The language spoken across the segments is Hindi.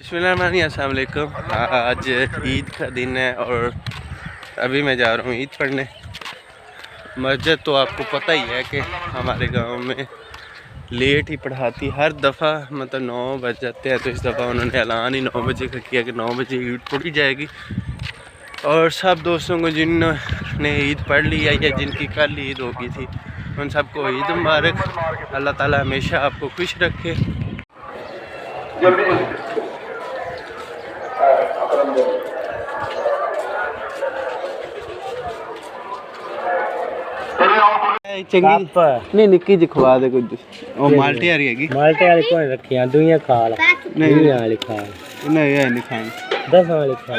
अस्सलामुअलैकुम। आज ईद का दिन है और अभी मैं जा रहा हूँ ईद पढ़ने। मस्जिद तो आपको पता ही है कि हमारे गांव में लेट ही पढ़ाती, हर दफ़ा मतलब 9 बज जाते हैं। तो इस दफ़ा उन्होंने ऐलान ही 9 बजे का किया कि 9 बजे ईद पढ़ी जाएगी। और सब दोस्तों को जिन्होंने ईद पढ़ ली है या जिनकी कल ईद हो गई थी उन सबको ईद मुबारक। अल्लाह ताला हमेशा आपको खुश रखे। चंगी नहीं निक्की जी खवा दे कुछ। ओ माल्टे वाली हैगी, माल्टे वाली कोई रखियां दुनिया खा ला नहीं वाली खा नहीं ये नहीं खानी 10 वाली खा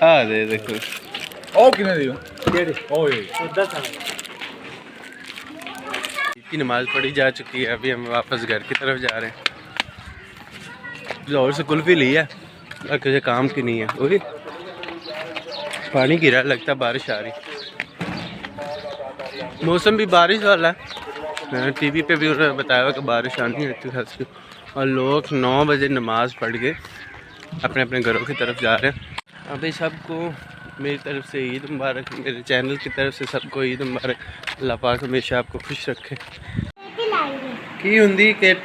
आ दे देखो ओ किने दियो केड़ी ओए 10 की नमाज पढ़ी जा चुकी है। अभी हम वापस घर की तरफ जा रहे हैं। लाहौर से कुल्फी ली है, किसी काम की नहीं है। वही पानी गिरा, लगता बारिश आ रही, मौसम भी बारिश वाला है। टीवी पे भी उन्होंने बताया कि बारिश आनी है अच्छी खासी। और लोग 9 बजे नमाज़ पढ़ के अपने अपने घरों की तरफ जा रहे हैं। अभी सबको मेरी तरफ से ईद मुबारक, मेरे चैनल की तरफ से सबको ईद मुबारक। अल्लाह पाक हमेशा आपको खुश रखे। की हुंदी किट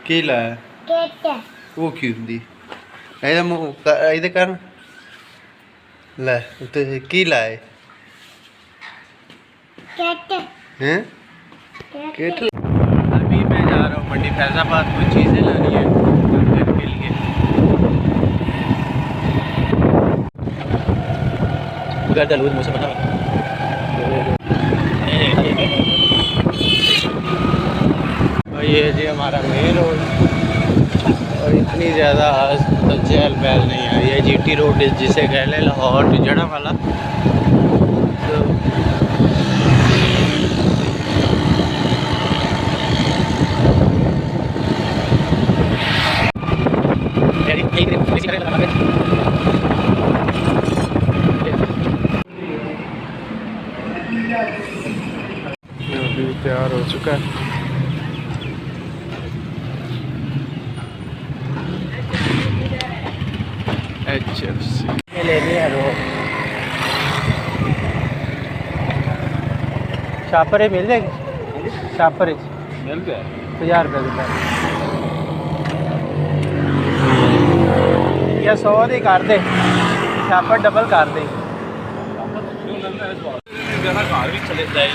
की लाया वो की हुंदी ऐदा मुंह ऐदे कर ले तो की लाए हैं केट। अभी मैं जा रहा हूँ मंडी फैजाबाद, कुछ चीज़ें लानी है घर के लिए। मौसम बना और ये जी हमारा मेन रोड। और इतनी ज़्यादा आज तो चहल पहल नहीं है। ये जीटी रोड जिसे कह लें लाहौर टू जड़ा वाला। तो अभी तैयार हो चुका है। शापर मिल जाएगी, शापर मिल गया 50 रुपये या 100 दे कर दे, शापर डबल कर दे। घर भी चले जाए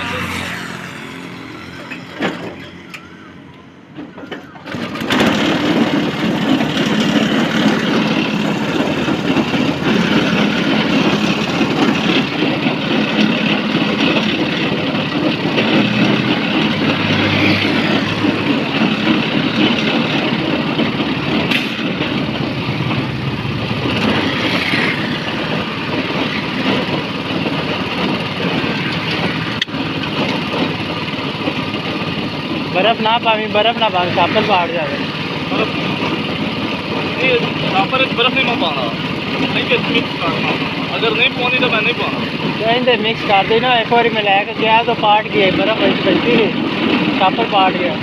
बर्फ ना पावी, बर्फ ना पावी, शापर फाड़ जाए। बर्फ नहीं पाना, मिक्स करना। अगर नहीं पानी तो मैं नहीं पाना। तो मिक्स कर देना। एक बार मैं लैके गया तो पाट गया, बर्फ बचती रही, शापर पाट गया।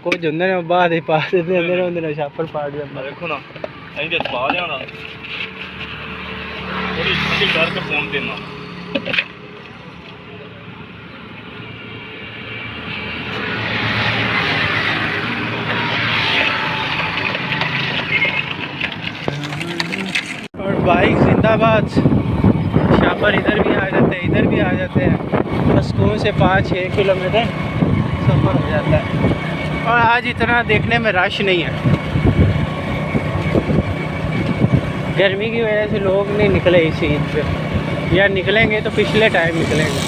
कुछ होंगे बाद ही पा देते होंगे शापर पाट जाता। देखो ना अभी पा जाना डर के फोन देना। और बाइक जिंदाबाद। शापर इधर भी आ जाते हैं, इधर भी आ जाते हैं। बस स्कूल से 5-6 किलोमीटर सफ़र हो जाता है। और आज इतना देखने में रश नहीं है। गर्मी की वजह से लोग नहीं निकले इस ईद पे, या निकलेंगे तो पिछले टाइम निकलेंगे।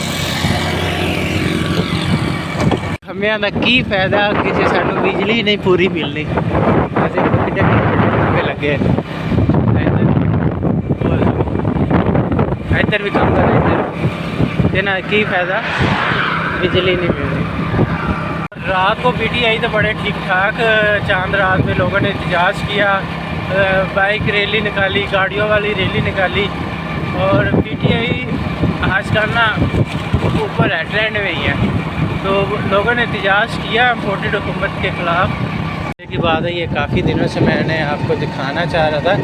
हमें ना की फायदा किसी सानू बिजली नहीं पूरी मिलनी। ऐसे कितने लगे इधर भी काम कर रहे ना, की फ़ायदा बिजली नहीं मिल रही। रात को पीटीआई तो बड़े ठीक ठाक चांद रात में लोगों ने एहतजाज किया, बाइक रैली निकाली, गाड़ियों वाली रैली निकाली। और पीटीआई आजकल ना ऊपर है, ट्रेंड में ही है। तो लोगों ने एहतजाज किया इम्पोर्टेड हुकूमत के ख़िलाफ़। की बात है, ये काफ़ी दिनों से मैंने आपको दिखाना चाह रहा था।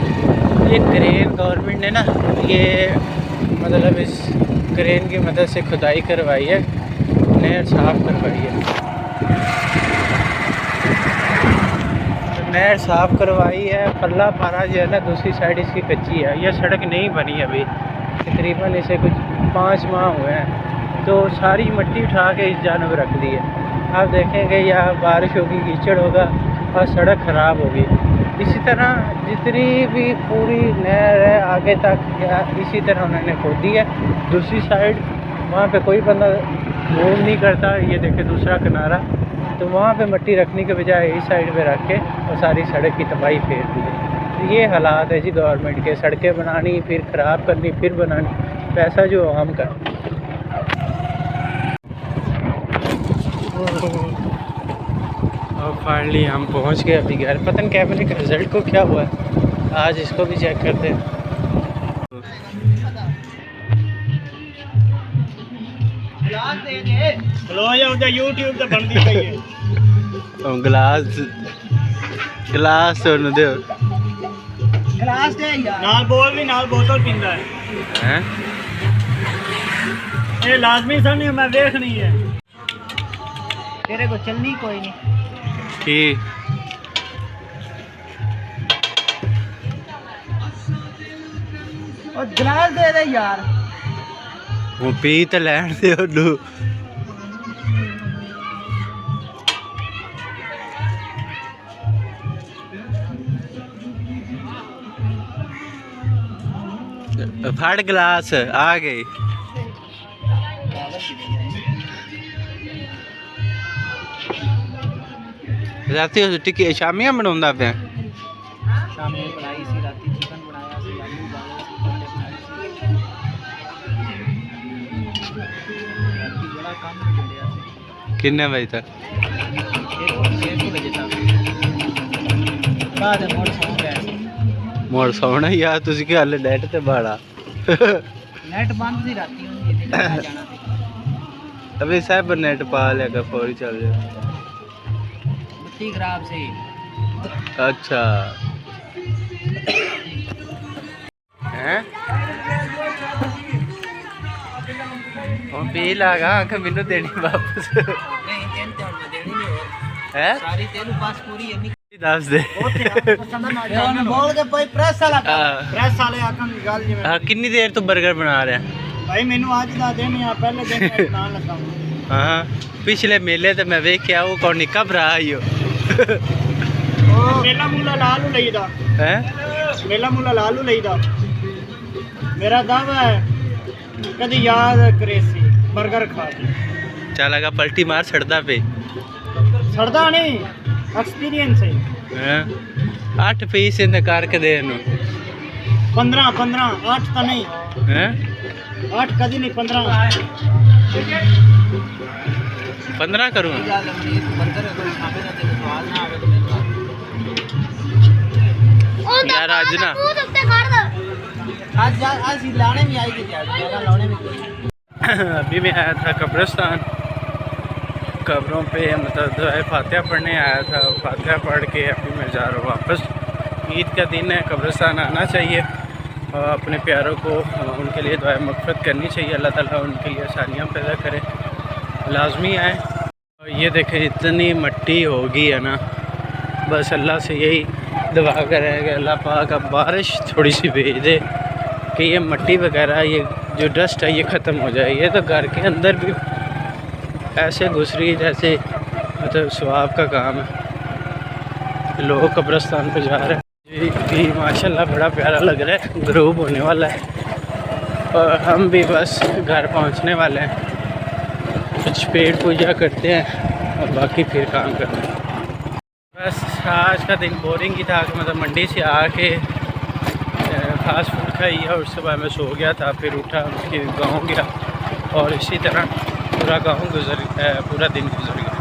ये क्रेन गवर्नमेंट ने ना, ये मतलब इस क्रेन की मदद से खुदाई करवाई है, नहर साफ़ करवाई है, नहर साफ़ करवाई है। पल्ला पारा जो है ना, दूसरी साइड इसकी कच्ची है, यह सड़क नहीं बनी अभी, तकरीबन इसे कुछ 5 माह हुए हैं। तो सारी मिट्टी उठा के इस जानब रख दी है। आप देखेंगे यहाँ बारिश होगी, कीचड़ होगा और सड़क ख़राब होगी। इसी तरह जितनी भी पूरी नहर है आगे तक इसी तरह उन्होंने खोदी है। दूसरी साइड वहाँ पे कोई बंदा मूव नहीं करता। ये देखे दूसरा किनारा, तो वहाँ पे मिट्टी रखने के बजाय इस साइड पे रख के और सारी सड़क की तबाही फेर दी है। तो ये हालात है जी गवर्नमेंट के, सड़कें बनानी फिर ख़राब करनी फिर बनानी, पैसा जो आम का। और फाइनली हम पहुंच गए अभी घर। पता नहीं कैमरे के रिज़ल्ट को क्या हुआ है, आज इसको भी चेक करते हैं। YouTube ਤੇ ਬਣਦੀ ਪਈ ਹੈ गिलास तो दे ਗਲਾਸ ਤੇ ਯਾਰ ਨਾਲ ਬੋਲ ਵੀ ਨਾਲ ਬੋਤਲ ਪੀਂਦਾ ਹੈ हैं ਇਹ ਲਾਜ਼ਮੀ ਸਮਝੀ ਮੈਂ ਵੇਖਣੀ ਹੈ ਤੇਰੇ ਕੋ ਚੱਲਣੀ ਕੋਈ ਨਹੀਂ कि ਉਹ ਗਲਾਸ ਦੇ ਦੇ ਯਾਰ वो पी तो लैन दे ओनू फड़ गिलास आ गई। राती टिक्की शामियां बनाउंदा पे शामी बनाई सी राती चिकन बनाया सी आलू उबाले सी राती बड़ा काम निकलिया सी किन्ने बजे तक 6 बजे तक बाद मोड़ सो गया मोड़ सोना यार तुझे क्या हाल नेट ते बाड़ा नेट बंद सी राती हुंदी ते जाना सी अबे साहब नेट पा लेगा फौरी चल जाए। बत्ती खराब से अच्छा हैं और बिल आ गया कि मैनू देनी वापस नहीं तेन तो देनी नहीं और है सारी तेन पास पूरी है नहीं दस दे बोल के भाई प्रेस वाले आकन गल जिवें हाँ कितनी देर तो बर्गर बना रहे हैं भाई मैनू आज दा दिन या पहले दिन मैं बनान लगा हूं हाँ पिछले मेले तो मैं वेख के वो कौन निका भरा आइयो मेला मूला लालू लईदा हैं मेला मूला लालू लईदा मेरा दावा है कदी याद करे सी बर्गर खा के चल लगा पलटी मार सड़दा पे सड़दा नहीं एक्सपीरियंस है हैं 8 पीस इनकार के दे नु 15 8 तो नहीं हैं 8 कदी नहीं 15 करूँ यार आज ना आज लाने में आई थी लाने में अभी मैं आया था कब्रिस्तान, कब्रों पे मतलब दुआ फातिहा पढ़ने आया था। फातिहा पढ़ के अभी मैं जा रहा हूँ वापस। ईद का दिन है, कब्रिस्तान आना चाहिए और अपने प्यारों को उनके लिए दुआ मग़फ़िरत करनी चाहिए। अल्लाह ताला उनके लिए आसानियाँ पैदा करे, लाजमी आए। और ये देखें इतनी मिट्टी होगी है ना, बस अल्लाह से यही दुआ करें कि अल्लाह पाक अब बारिश थोड़ी सी भेज दे कि ये मिट्टी वगैरह ये जो डस्ट है ये ख़त्म हो जाए। ये तो घर के अंदर भी ऐसे घुस रही जैसे मतलब सवाब का काम है। लोग कब्रिस्तान पे जा रहे हैं। ये माशाल्लाह बड़ा प्यारा लग रहा है। ग्रूब होने वाला है और हम भी बस घर पहुंचने वाले हैं। कुछ पेट पूजा करते हैं और बाकी फिर काम करते हैं। बस आज का दिन बोरिंग ही था कि मतलब मंडी से आके फास्ट फूड खाई और उसके बाद मैं सो गया था। फिर उठा उसके गाँव गया और इसी तरह पूरा दिन गुजर गया।